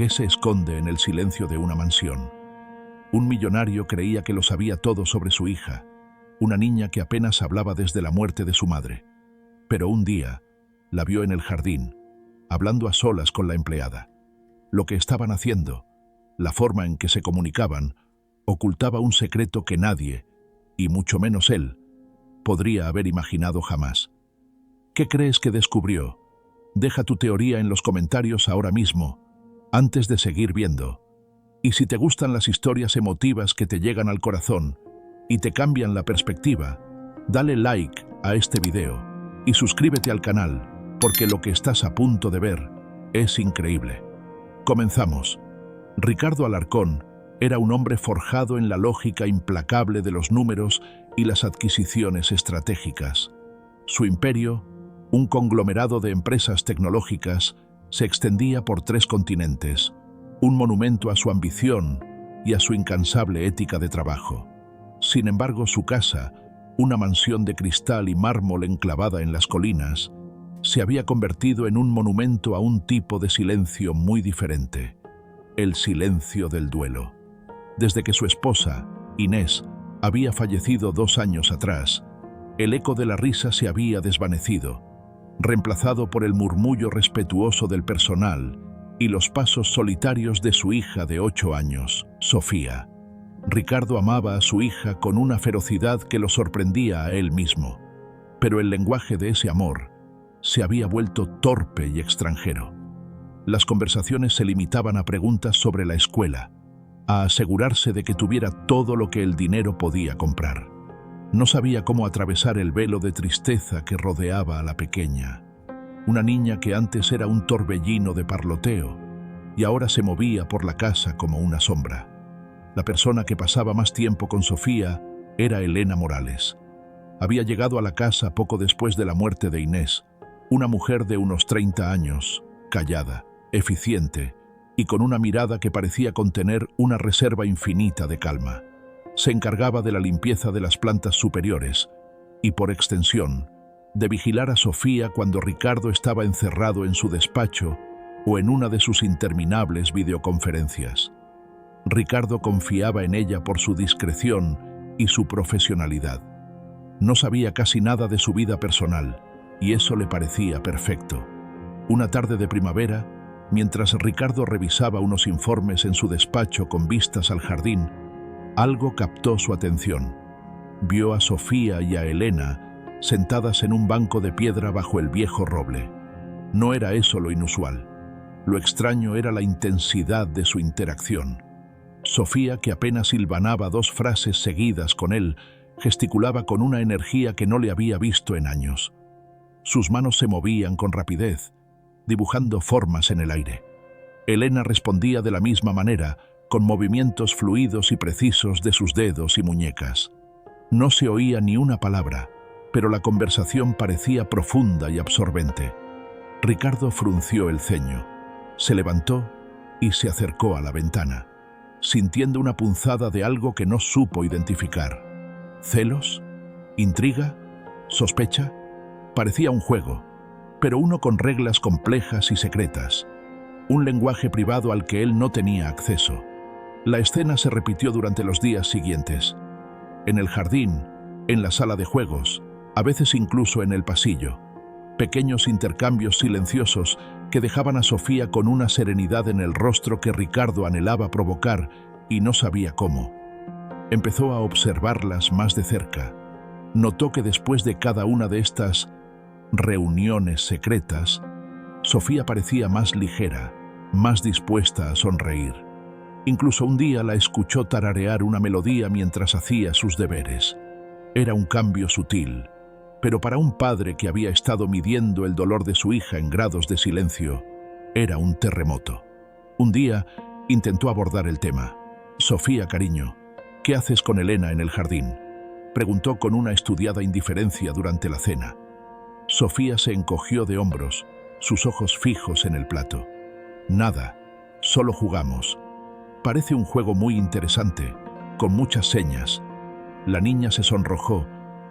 ¿Qué se esconde en el silencio de una mansión? Un millonario creía que lo sabía todo sobre su hija, una niña que apenas hablaba desde la muerte de su madre. Pero un día la vio en el jardín, hablando a solas con la empleada. Lo que estaban haciendo, la forma en que se comunicaban, ocultaba un secreto que nadie, y mucho menos él, podría haber imaginado jamás. ¿Qué crees que descubrió? Deja tu teoría en los comentarios ahora mismo, antes de seguir viendo. Y si te gustan las historias emotivas que te llegan al corazón y te cambian la perspectiva, dale like a este video y suscríbete al canal, porque lo que estás a punto de ver es increíble. Comenzamos. Ricardo Alarcón era un hombre forjado en la lógica implacable de los números y las adquisiciones estratégicas. Su imperio, un conglomerado de empresas tecnológicas, se extendía por 3 continentes, un monumento a su ambición y a su incansable ética de trabajo. Sin embargo, su casa, una mansión de cristal y mármol enclavada en las colinas, se había convertido en un monumento a un tipo de silencio muy diferente: el silencio del duelo. Desde que su esposa, Inés, había fallecido 2 años atrás, el eco de la risa se había desvanecido, reemplazado por el murmullo respetuoso del personal y los pasos solitarios de su hija de 8 años, Sofía. Ricardo amaba a su hija con una ferocidad que lo sorprendía a él mismo, pero el lenguaje de ese amor se había vuelto torpe y extranjero. Las conversaciones se limitaban a preguntas sobre la escuela, a asegurarse de que tuviera todo lo que el dinero podía comprar. No sabía cómo atravesar el velo de tristeza que rodeaba a la pequeña, una niña que antes era un torbellino de parloteo y ahora se movía por la casa como una sombra. La persona que pasaba más tiempo con Sofía era Elena Morales. Había llegado a la casa poco después de la muerte de Inés, una mujer de unos 30 años, callada, eficiente y con una mirada que parecía contener una reserva infinita de calma. Se encargaba de la limpieza de las plantas superiores y, por extensión, de vigilar a Sofía cuando Ricardo estaba encerrado en su despacho o en una de sus interminables videoconferencias. Ricardo confiaba en ella por su discreción y su profesionalidad. No sabía casi nada de su vida personal, y eso le parecía perfecto. Una tarde de primavera, mientras Ricardo revisaba unos informes en su despacho con vistas al jardín, algo captó su atención. Vio a Sofía y a Elena sentadas en un banco de piedra bajo el viejo roble. No era eso lo inusual. Lo extraño era la intensidad de su interacción. Sofía, que apenas hilvanaba 2 frases seguidas con él, gesticulaba con una energía que no le había visto en años. Sus manos se movían con rapidez, dibujando formas en el aire. Elena respondía de la misma manera, con movimientos fluidos y precisos de sus dedos y muñecas. No se oía ni una palabra, pero la conversación parecía profunda y absorbente. Ricardo frunció el ceño, se levantó y se acercó a la ventana, sintiendo una punzada de algo que no supo identificar. ¿Celos? ¿Intriga? ¿Sospecha? Parecía un juego, pero uno con reglas complejas y secretas, un lenguaje privado al que él no tenía acceso. La escena se repitió durante los días siguientes. En el jardín, en la sala de juegos, a veces incluso en el pasillo. Pequeños intercambios silenciosos que dejaban a Sofía con una serenidad en el rostro que Ricardo anhelaba provocar y no sabía cómo. Empezó a observarlas más de cerca. Notó que después de cada una de estas reuniones secretas, Sofía parecía más ligera, más dispuesta a sonreír. Incluso un día la escuchó tararear una melodía mientras hacía sus deberes. Era un cambio sutil, pero para un padre que había estado midiendo el dolor de su hija en grados de silencio, era un terremoto. Un día intentó abordar el tema. «Sofía, cariño, ¿qué haces con Elena en el jardín?», preguntó con una estudiada indiferencia durante la cena. Sofía se encogió de hombros, sus ojos fijos en el plato. «Nada, solo jugamos. Parece un juego muy interesante, con muchas señas». La niña se sonrojó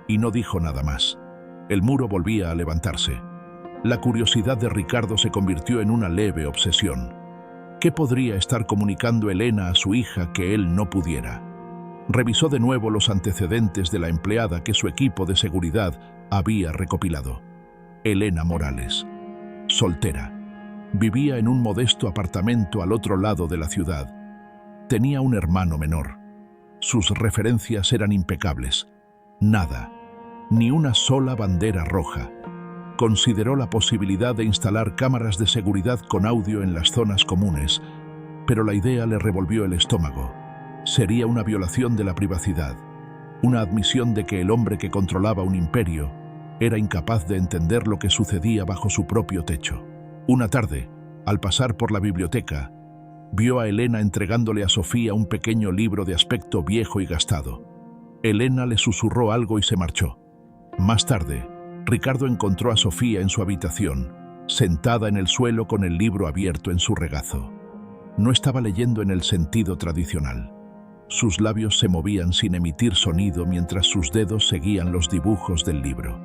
y no dijo nada más. El muro volvía a levantarse. La curiosidad de Ricardo se convirtió en una leve obsesión. ¿Qué podría estar comunicando Elena a su hija que él no pudiera? Revisó de nuevo los antecedentes de la empleada que su equipo de seguridad había recopilado. Elena Morales, soltera. Vivía en un modesto apartamento al otro lado de la ciudad. Tenía un hermano menor. Sus referencias eran impecables. Nada, ni una sola bandera roja. Consideró la posibilidad de instalar cámaras de seguridad con audio en las zonas comunes, pero la idea le revolvió el estómago. Sería una violación de la privacidad, una admisión de que el hombre que controlaba un imperio era incapaz de entender lo que sucedía bajo su propio techo. Una tarde, al pasar por la biblioteca, vio a Elena entregándole a Sofía un pequeño libro de aspecto viejo y gastado. Elena le susurró algo y se marchó. Más tarde, Ricardo encontró a Sofía en su habitación, sentada en el suelo con el libro abierto en su regazo. No estaba leyendo en el sentido tradicional. Sus labios se movían sin emitir sonido mientras sus dedos seguían los dibujos del libro.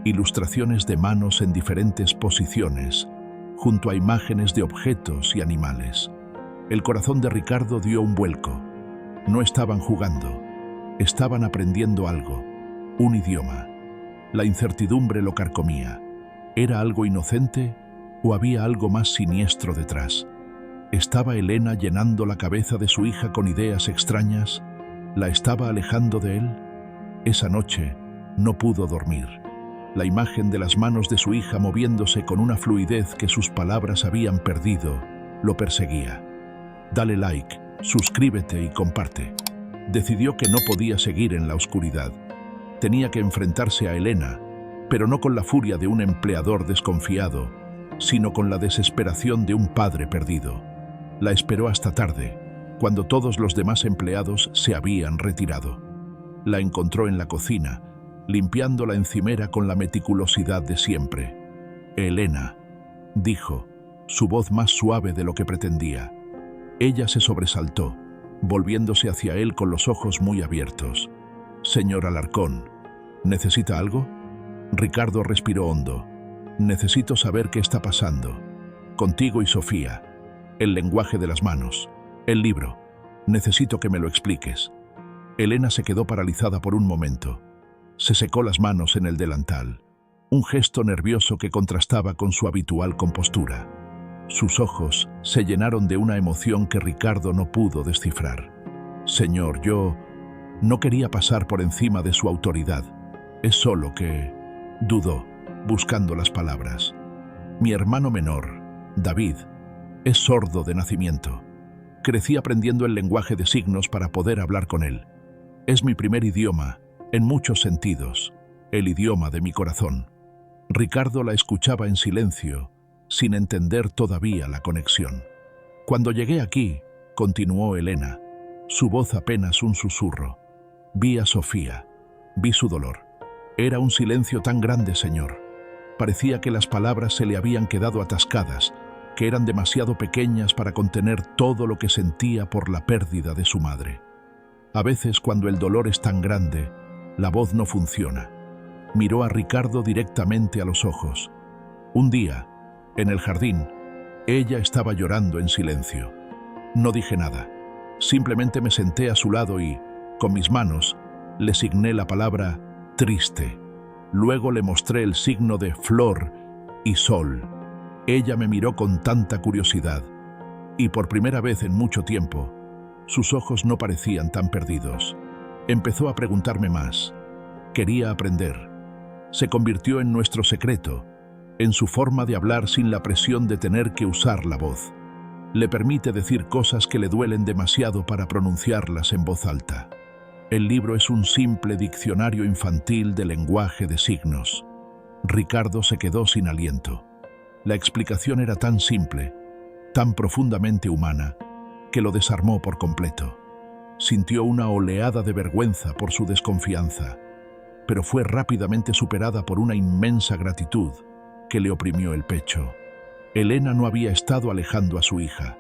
Ilustraciones de manos en diferentes posiciones, junto a imágenes de objetos y animales. El corazón de Ricardo dio un vuelco. No estaban jugando, estaban aprendiendo algo, un idioma. La incertidumbre lo carcomía. ¿Era algo inocente o había algo más siniestro detrás? ¿Estaba Elena llenando la cabeza de su hija con ideas extrañas? ¿La estaba alejando de él? Esa noche no pudo dormir. La imagen de las manos de su hija moviéndose con una fluidez que sus palabras habían perdido lo perseguía. Dale like, suscríbete y comparte. Decidió que no podía seguir en la oscuridad. Tenía que enfrentarse a Elena, pero no con la furia de un empleador desconfiado, sino con la desesperación de un padre perdido. La esperó hasta tarde, cuando todos los demás empleados se habían retirado. La encontró en la cocina, limpiando la encimera con la meticulosidad de siempre. «Elena», dijo, su voz más suave de lo que pretendía. Ella se sobresaltó, volviéndose hacia él con los ojos muy abiertos. «Señor Alarcón, ¿necesita algo?» Ricardo respiró hondo. «Necesito saber qué está pasando. Contigo y Sofía. El lenguaje de las manos. El libro. Necesito que me lo expliques». Elena se quedó paralizada por un momento. Se secó las manos en el delantal, un gesto nervioso que contrastaba con su habitual compostura. Sus ojos se llenaron de una emoción que Ricardo no pudo descifrar. «Señor, yo no quería pasar por encima de su autoridad. Es solo que...» dudó, buscando las palabras. «Mi hermano menor, David, es sordo de nacimiento. Crecí aprendiendo el lenguaje de signos para poder hablar con él. Es mi primer idioma, en muchos sentidos, el idioma de mi corazón». Ricardo la escuchaba en silencio, sin entender todavía la conexión. «Cuando llegué aquí», continuó Elena, su voz apenas un susurro, «vi a Sofía, vi su dolor. Era un silencio tan grande, señor. Parecía que las palabras se le habían quedado atascadas, que eran demasiado pequeñas para contener todo lo que sentía por la pérdida de su madre. A veces, cuando el dolor es tan grande, la voz no funciona». Miró a Ricardo directamente a los ojos. Un día, en el jardín, ella estaba llorando en silencio. No dije nada. Simplemente me senté a su lado y, con mis manos, le signé la palabra triste. Luego le mostré el signo de flor y sol. Ella me miró con tanta curiosidad, y por primera vez en mucho tiempo, sus ojos no parecían tan perdidos. Empezó a preguntarme más. Quería aprender. Se convirtió en nuestro secreto, en su forma de hablar sin la presión de tener que usar la voz. Le permite decir cosas que le duelen demasiado para pronunciarlas en voz alta. El libro es un simple diccionario infantil de lenguaje de signos. Ricardo se quedó sin aliento. La explicación era tan simple, tan profundamente humana, que lo desarmó por completo. Sintió una oleada de vergüenza por su desconfianza, pero fue rápidamente superada por una inmensa gratitud que le oprimió el pecho. Elena no había estado alejando a su hija,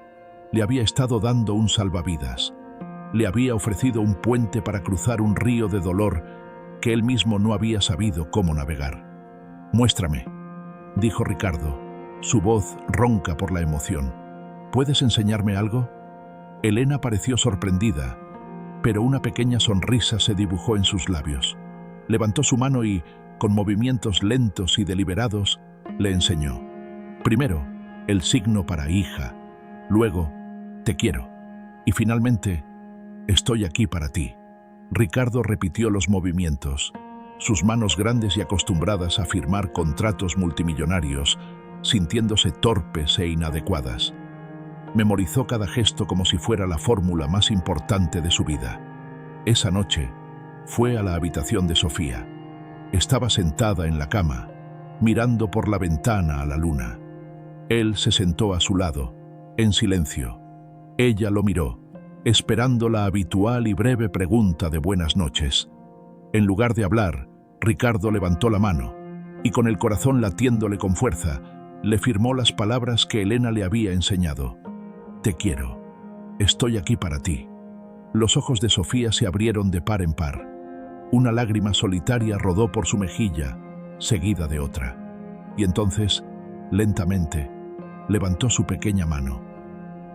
le había estado dando un salvavidas. Le había ofrecido un puente para cruzar un río de dolor que él mismo no había sabido cómo navegar. «Muéstrame», dijo Ricardo, su voz ronca por la emoción. ¿Puedes enseñarme algo? Elena pareció sorprendida, pero una pequeña sonrisa se dibujó en sus labios. Levantó su mano y, con movimientos lentos y deliberados, le enseñó. Primero, el signo para hija, luego, te quiero, y finalmente, estoy aquí para ti. Ricardo repitió los movimientos, sus manos grandes y acostumbradas a firmar contratos multimillonarios, sintiéndose torpes e inadecuadas. Memorizó cada gesto como si fuera la fórmula más importante de su vida. Esa noche, fue a la habitación de Sofía. Estaba sentada en la cama, mirando por la ventana a la luna. Él se sentó a su lado, en silencio. Ella lo miró, esperando la habitual y breve pregunta de buenas noches. En lugar de hablar, Ricardo levantó la mano y, con el corazón latiéndole con fuerza, le firmó las palabras que Elena le había enseñado. Te quiero. Estoy aquí para ti. Los ojos de Sofía se abrieron de par en par. Una lágrima solitaria rodó por su mejilla, seguida de otra. Y entonces, lentamente, levantó su pequeña mano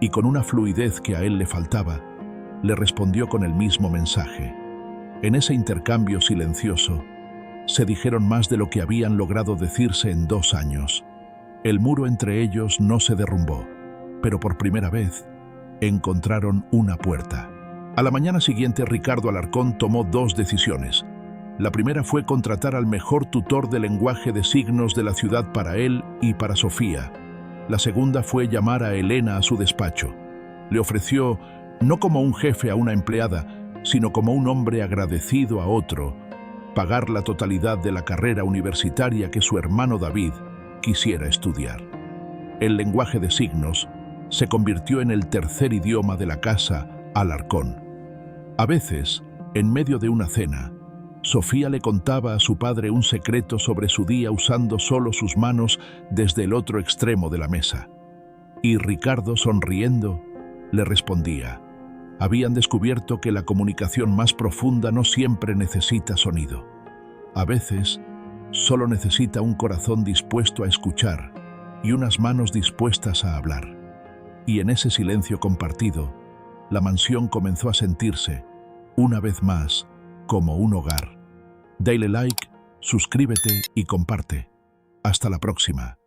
y, con una fluidez que a él le faltaba, le respondió con el mismo mensaje. En ese intercambio silencioso, se dijeron más de lo que habían logrado decirse en 2 años. El muro entre ellos no se derrumbó, pero por primera vez encontraron una puerta. A la mañana siguiente, Ricardo Alarcón tomó 2 decisiones. La primera fue contratar al mejor tutor de lenguaje de signos de la ciudad para él y para Sofía. La segunda fue llamar a Elena a su despacho. Le ofreció, no como un jefe a una empleada, sino como un hombre agradecido a otro, pagar la totalidad de la carrera universitaria que su hermano David quisiera estudiar. El lenguaje de signos se convirtió en el tercer idioma de la casa Alarcón. A veces, en medio de una cena, Sofía le contaba a su padre un secreto sobre su día usando solo sus manos desde el otro extremo de la mesa. Y Ricardo, sonriendo, le respondía. Habían descubierto que la comunicación más profunda no siempre necesita sonido. A veces, solo necesita un corazón dispuesto a escuchar y unas manos dispuestas a hablar. Y en ese silencio compartido, la mansión comenzó a sentirse, una vez más, como un hogar. Dale like, suscríbete y comparte. Hasta la próxima.